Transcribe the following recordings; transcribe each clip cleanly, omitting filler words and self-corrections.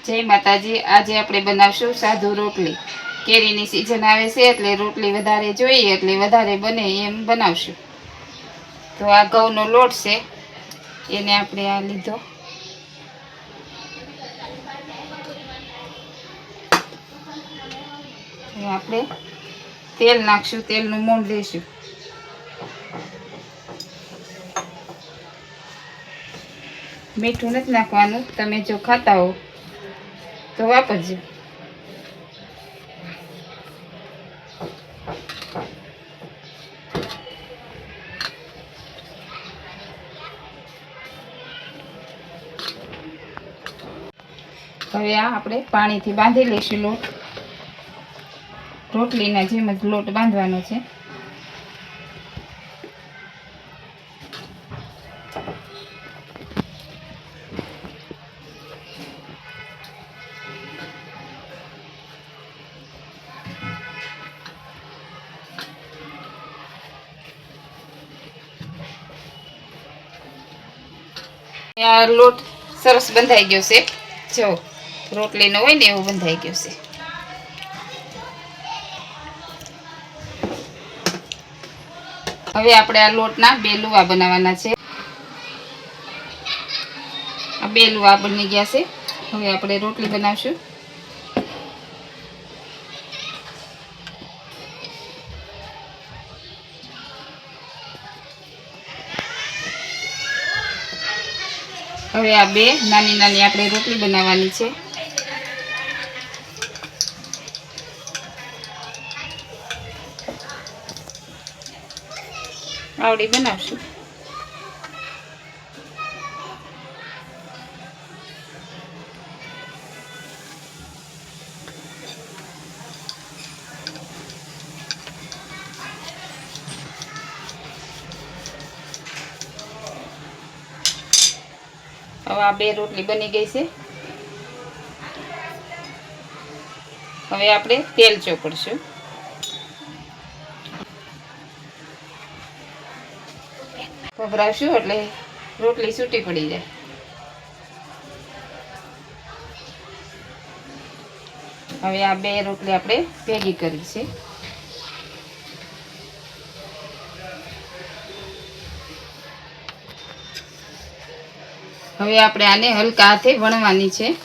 જય માતાજી। આજે આપણે બનાવશું સાધુ રોટલી। કેરીની સીઝન આવે છે એટલે રોટલી વધારે જોઈએ એટલે વધારે બને એમ બનાવશું। તો આ ઘઉંનો લોટ છે, એને આપણે આ લીધો। આપણે તેલ નાખશું, તેલનું મોણ દઈશું। મીઠું નથી નાખવાનું, તમે જો ખાતા હો તો વાપરજો। હવે આ આપણે પાણીથી બાંધી લઈશું લોટ। રોટલીના જેમ જ લોટ બાંધવાનો છે। આ લોટ સરસ બંધાઈ ગયો છે, જો રોટલીનો હોય ને એવો બંધાઈ ગયો છે। હવે આપણે આ લોટના બે લુવા બનાવવાના છે। આ બે લુવા બની ગયા છે। હવે આપણે રોટલી બનાવશું। હવે આ બે નાની નાની આપણે રોટલી બનાવવાની છે। આવડી બનાવશું। હવે આ બે રોટલી બની ગઈ છે। હવે આપણે તેલ ચોપડશું। ભભરાવશું એટલે રોટલી છૂટી પડી જાય। હવે આ બે રોટલી આપણે ભેગી કરી છે। હવે આપણે આને હલકા હાથે વણવાની છે।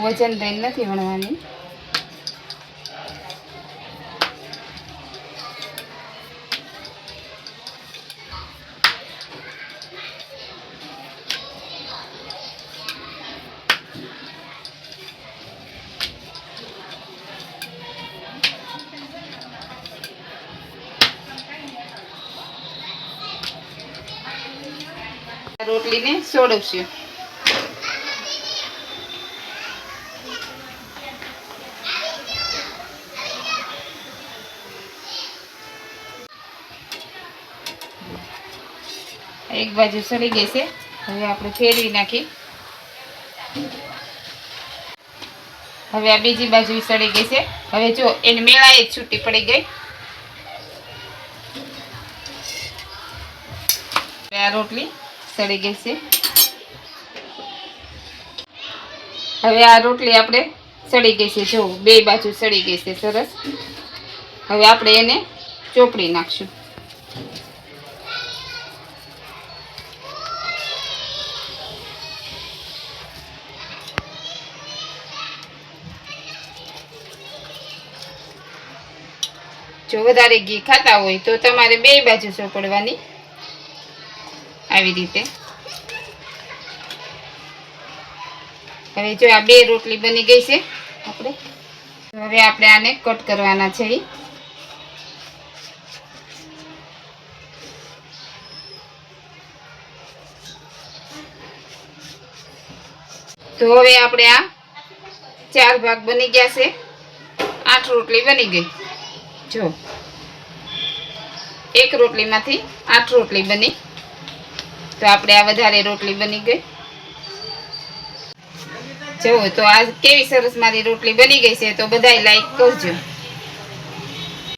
વજન દઈને નથી વણવાની। રોટલીને સોડવશું। એક બાજુ સડી ગઈ છે, હવે આપણે ફેરવી નાખી। હવે આ બીજી બાજુ સડી ગઈ છે। હવે જો એની મેળાએ જ છૂટી પડી ગઈ। આ રોટલી સડી ગઈ છે। હવે આ રોટલી આપણે સડી ગઈ છે, જો બે બાજુ સડી ગઈ છે સરસ। હવે આપણે એને ચોપડી નાખશું। જો વધારે ઘી ખાતા હોય તો તમારે બે બાજુ ચોપડવાની આવી રીતે। હવે જો આ બે રોટલી બની ગઈ છે આપણે। હવે આપણે આને કટ કરવાના છે। તો હવે આપણે આ 4 ભાગ બની ગયા છે। 8 રોટલી બની ગઈ। જો એક રોટલીમાંથી 8 રોટલી બની, તો આપણે આ વધારે રોટલી બની ગઈ। જો તો આ કેવી સરસ મારી રોટલી બની ગઈ છે, તો બધાય લાઈક કરજો।